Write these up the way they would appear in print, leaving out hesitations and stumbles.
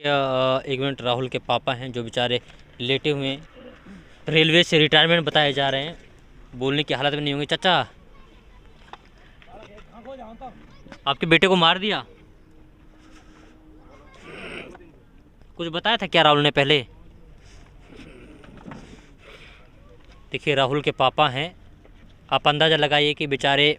एक मिनट, राहुल के पापा हैं जो बेचारे लेटे हुए हैं, रेलवे से रिटायरमेंट बताए जा रहे हैं, बोलने की हालत में नहीं होंगे। चाचा, आपके बेटे को मार दिया? कुछ बताया था क्या राहुल ने पहले? देखिए, राहुल के पापा हैं, आप अंदाज़ा लगाइए कि बेचारे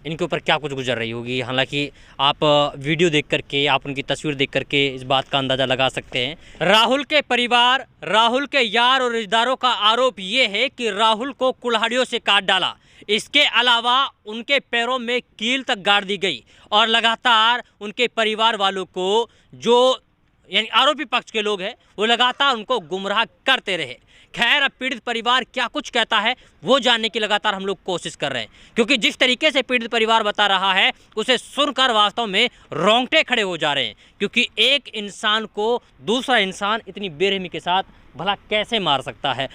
इनके ऊपर क्या कुछ गुजर रही होगी। हालांकि आप वीडियो देख करके, आप उनकी तस्वीर देख करके इस बात का अंदाज़ा लगा सकते हैं। राहुल के परिवार, राहुल के यार और रिश्तेदारों का आरोप ये है कि राहुल को कुल्हाड़ियों से काट डाला। इसके अलावा उनके पैरों में कील तक गाड़ दी गई और लगातार उनके परिवार वालों को, जो यानी आरोपी पक्ष के लोग हैं, वो लगातार उनको गुमराह करते रहे। खैर, अब पीड़ित परिवार क्या कुछ कहता है वो जानने की लगातार हम लोग कोशिश कर रहे हैं, क्योंकि जिस तरीके से पीड़ित परिवार बता रहा है उसे सुनकर वास्तव में रोंगटे खड़े हो जा रहे हैं। क्योंकि एक इंसान को दूसरा इंसान इतनी बेरहमी के साथ भला कैसे मार सकता है।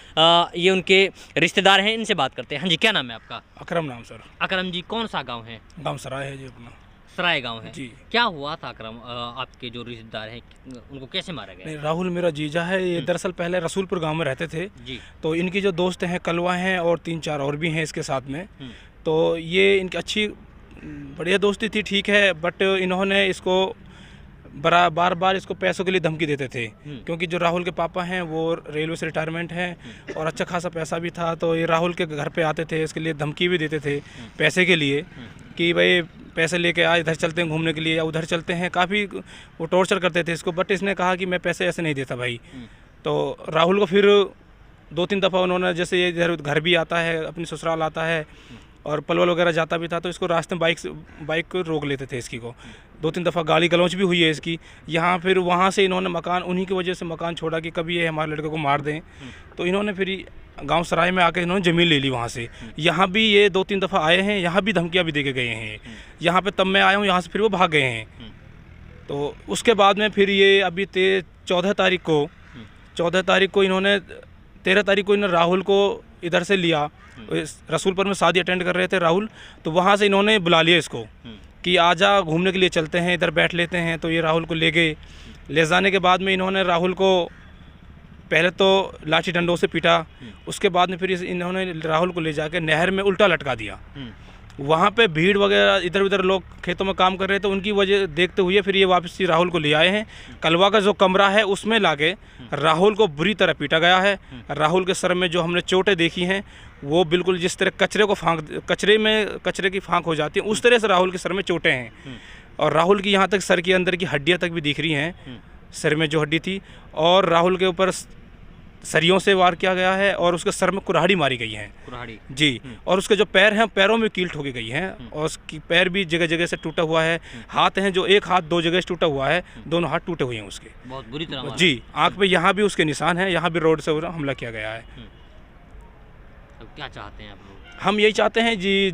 ये उनके रिश्तेदार हैं, इनसे बात करते हैं। हाँ जी, क्या नाम है आपका? अकरम नाम सर। अकरम जी, कौन सा गाँव है? गाँव सराय है जी अपना। सराय गांव है जी। क्या हुआ था अकरम? आपके जो रिश्तेदार हैं उनको कैसे मारा गया? नहीं, राहुल मेरा जीजा है। ये दरअसल पहले रसूलपुर गांव में रहते थे जी। तो इनकी जो दोस्त हैं कलवा हैं और 3-4 और भी हैं इसके साथ में। तो ये इनकी अच्छी बढ़िया दोस्ती थी, ठीक है, बट इन्होंने इसको बार बार इसको पैसों के लिए धमकी देते थे। क्योंकि जो राहुल के पापा हैं वो रेलवे से रिटायरमेंट हैं और अच्छा खासा पैसा भी था, तो ये राहुल के घर पे आते थे, इसके लिए धमकी भी देते थे पैसे के लिए कि भाई पैसे लेके आ, इधर चलते हैं घूमने के लिए या उधर चलते हैं। काफ़ी वो टॉर्चर करते थे इसको, बट इसने कहा कि मैं पैसे ऐसे नहीं देता भाई। तो राहुल को फिर 2-3 दफ़ा उन्होंने, जैसे ये इधर घर भी आता है, अपनी ससुराल आता है और पलवल वगैरह जाता भी था, तो इसको रास्ते में बाइक को रोक लेते थे इसकी को। 2-3 दफ़ा गाली गलौच भी हुई है इसकी यहाँ। फिर वहाँ से इन्होंने मकान, उन्हीं की वजह से मकान छोड़ा कि कभी ये हमारे लड़के को मार दें। तो इन्होंने फिर गांव सराय में आकर इन्होंने ज़मीन ले ली वहाँ से। यहाँ भी ये 2-3 दफ़ा आए हैं, यहाँ भी धमकियाँ भी दे के गए हैं। यहाँ पे तब मैं आया हूँ, यहाँ से फिर वो भाग गए हैं। तो उसके बाद में फिर ये अभी 14 तारीख को इन्होंने 13 तारीख को इन्होंने राहुल को इधर से लिया। रसूलपुर में शादी अटेंड कर रहे थे राहुल, तो वहाँ से इन्होंने बुला लिया इसको कि आजा घूमने के लिए चलते हैं, इधर बैठ लेते हैं। तो ये राहुल को ले गए। ले जाने के बाद में इन्होंने राहुल को पहले तो लाठी डंडों से पीटा, उसके बाद में फिर इन्होंने राहुल को ले जाकर नहर में उल्टा लटका दिया। वहाँ पे भीड़ वगैरह, इधर उधर लोग खेतों में काम कर रहे थे, उनकी वजह देखते हुए फिर ये वापस राहुल को ले आए हैं। कलवा का जो कमरा है उसमें लाके राहुल को बुरी तरह पीटा गया है। राहुल के सर में जो हमने चोटें देखी हैं वो बिल्कुल जिस तरह कचरे की फांक हो जाती है उस तरह से राहुल के सर में चोटें हैं। और राहुल की यहाँ तक सर के अंदर की हड्डियाँ तक भी दिख रही हैं, सर में जो हड्डी थी। और राहुल के ऊपर सरियों से वार किया गया है और उसके सर में कुल्हाड़ी मारी गई है। कुल्हाड़ी? जी। और उसके जो पैर हैं, पैरों में कील ठोकी गई हैं और उसकी पैर भी जगह जगह से टूटा हुआ है। हाथ हैं जो एक हाथ 2 जगह से टूटा हुआ है, दोनों हाथ टूटे हुए हैं उसके, बहुत बुरी तरह। जी। आँख पे यहाँ भी उसके निशान हैं, यहाँ भी रोड से हमला किया गया है। अब क्या चाहते हैं आप लोग? हम यही चाहते हैं जी,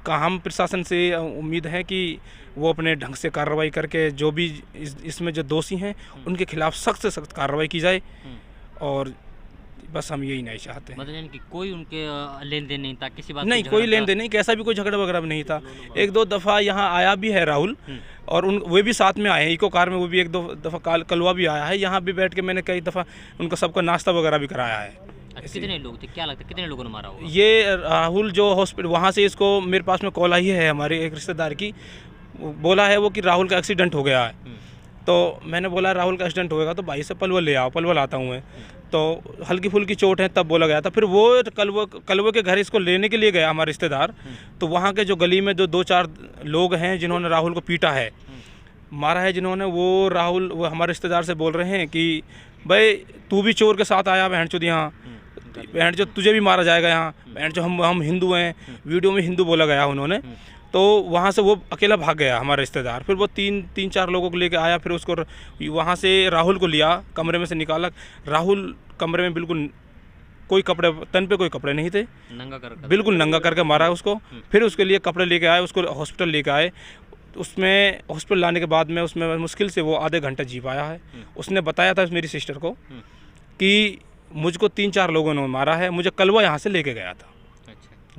हम प्रशासन से उम्मीद है कि वो अपने ढंग से कार्रवाई करके जो भी इसमें जो दोषी हैं उनके खिलाफ सख्त से सख्त कार्रवाई की जाए। और बस हम यही नहीं चाहते हैं। मतलब कि कोई उनके लेन देन नहीं था, किसी बात नहीं, कोई लेन देन नहीं, कैसा भी कोई झगड़ा वगैरह भी नहीं था। 1-2 दफ़ा यहाँ आया भी है राहुल, और वे भी साथ में आए हैं इको कार में। वो भी 1-2 दफ़ा कलवा भी आया है, यहाँ भी बैठ के मैंने कई दफ़ा उनको सबको नाश्ता वगैरह भी कराया है। कितने लोग थे, क्या लगता है कितने लोगों ने मारा होगा? ये राहुल जो हॉस्पिटल वहाँ से, इसको मेरे पास में कॉल आई है हमारे एक रिश्तेदार की, बोला है वो कि राहुल का एक्सीडेंट हो गया है। तो मैंने बोला राहुल का एक्सीडेंट होएगा तो भाई से पलवल ले आओ, पलवल आता हूँ मैं। तो हल्की फुल्की चोट है तब बोला गया था। फिर वो कलवे के घर इसको लेने के लिए गया हमारे रिश्तेदार। तो वहाँ के जो गली में जो 2-4 लोग हैं जिन्होंने राहुल को पीटा है, मारा है जिन्होंने, वो हमारे रिश्तेदार से बोल रहे हैं कि भाई तू भी चोर के साथ आया बहनचोद, यहाँ बहनचोद तुझे भी मारा जाएगा यहाँ, बहनचोद हम हिंदू हैं। वीडियो में हिंदू बोला गया उन्होंने। तो वहाँ से वो अकेला भाग गया हमारा रिश्तेदार। फिर वो 3-4 लोगों को लेके आया, फिर उसको वहाँ से राहुल को लिया, कमरे में से निकाला। राहुल कमरे में बिल्कुल कोई कपड़े, तन पे कोई कपड़े नहीं थे, बिल्कुल नंगा करके मारा उसको। फिर उसके लिए कपड़े लेके आए, उसको हॉस्पिटल लेके आए। उसमें हॉस्पिटल लाने के बाद में उसमें मुश्किल से वो आधे घंटे जी पाया है। उसने बताया था मेरी सिस्टर को कि मुझको 3-4 लोगों ने मारा है, मुझे कलवा यहाँ से लेके गया था।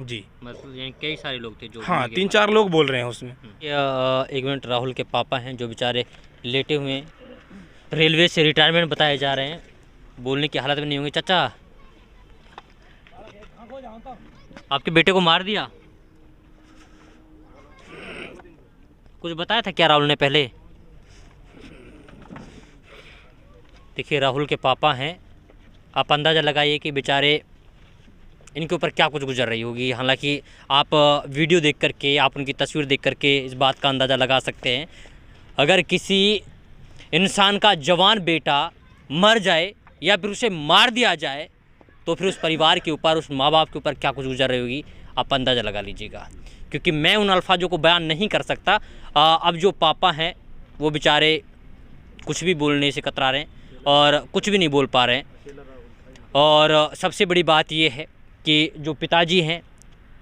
जी, मतलब यानी कई सारे लोग थे जो? हाँ, 3-4 लोग बोल रहे हैं उसमें। एक मिनट, राहुल के पापा हैं जो बेचारे लेटे हुए हैं, रेलवे से रिटायरमेंट बताए जा रहे हैं, बोलने की हालत में नहीं होंगे। चाचा, आपके बेटे को मार दिया, कुछ बताया था क्या राहुल ने पहले? देखिए राहुल के पापा हैं, आप अंदाज़ा लगाइए कि बेचारे इनके ऊपर क्या कुछ गुजर रही होगी। हालांकि आप वीडियो देख करके, आप उनकी तस्वीर देख करके इस बात का अंदाज़ा लगा सकते हैं। अगर किसी इंसान का जवान बेटा मर जाए या फिर उसे मार दिया जाए तो फिर उस परिवार के ऊपर, उस माँ बाप के ऊपर क्या कुछ गुजर रही होगी, आप अंदाज़ा लगा लीजिएगा। क्योंकि मैं उन अल्फाजों को बयान नहीं कर सकता। अब जो पापा हैं वो बेचारे कुछ भी बोलने से कतरा रहे हैं और कुछ भी नहीं बोल पा रहे हैं। और सबसे बड़ी बात ये है कि जो पिताजी हैं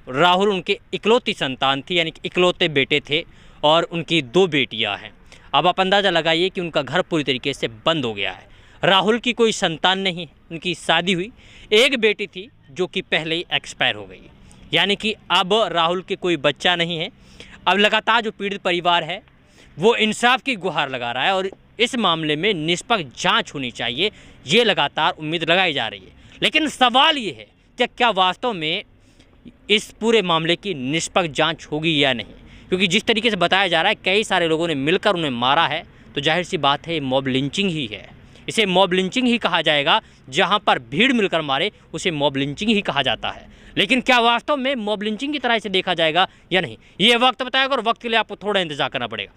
राहुल, उनके इकलौती संतान थी, यानी कि इकलौते बेटे थे और उनकी 2 बेटियां हैं। अब आप अंदाज़ा लगाइए कि उनका घर पूरी तरीके से बंद हो गया है। राहुल की कोई संतान नहीं, उनकी शादी हुई, एक बेटी थी जो कि पहले ही एक्सपायर हो गई, यानी कि अब राहुल के कोई बच्चा नहीं है। अब लगातार जो पीड़ित परिवार है वो इंसाफ की गुहार लगा रहा है और इस मामले में निष्पक्ष जांच होनी चाहिए, ये लगातार उम्मीद लगाई जा रही है। लेकिन सवाल ये है कि क्या वास्तव में इस पूरे मामले की निष्पक्ष जांच होगी या नहीं, क्योंकि जिस तरीके से बताया जा रहा है कई सारे लोगों ने मिलकर उन्हें मारा है, तो जाहिर सी बात है मॉब लिंचिंग ही है। इसे मॉब लिंचिंग ही कहा जाएगा। जहां पर भीड़ मिलकर मारे उसे मॉब लिंचिंग ही कहा जाता है। लेकिन क्या वास्तव में मॉब लिंचिंग की तरह इसे देखा जाएगा या नहीं, ये वक्त बताएगा और वक्त के लिए आपको थोड़ा इंतजार करना पड़ेगा।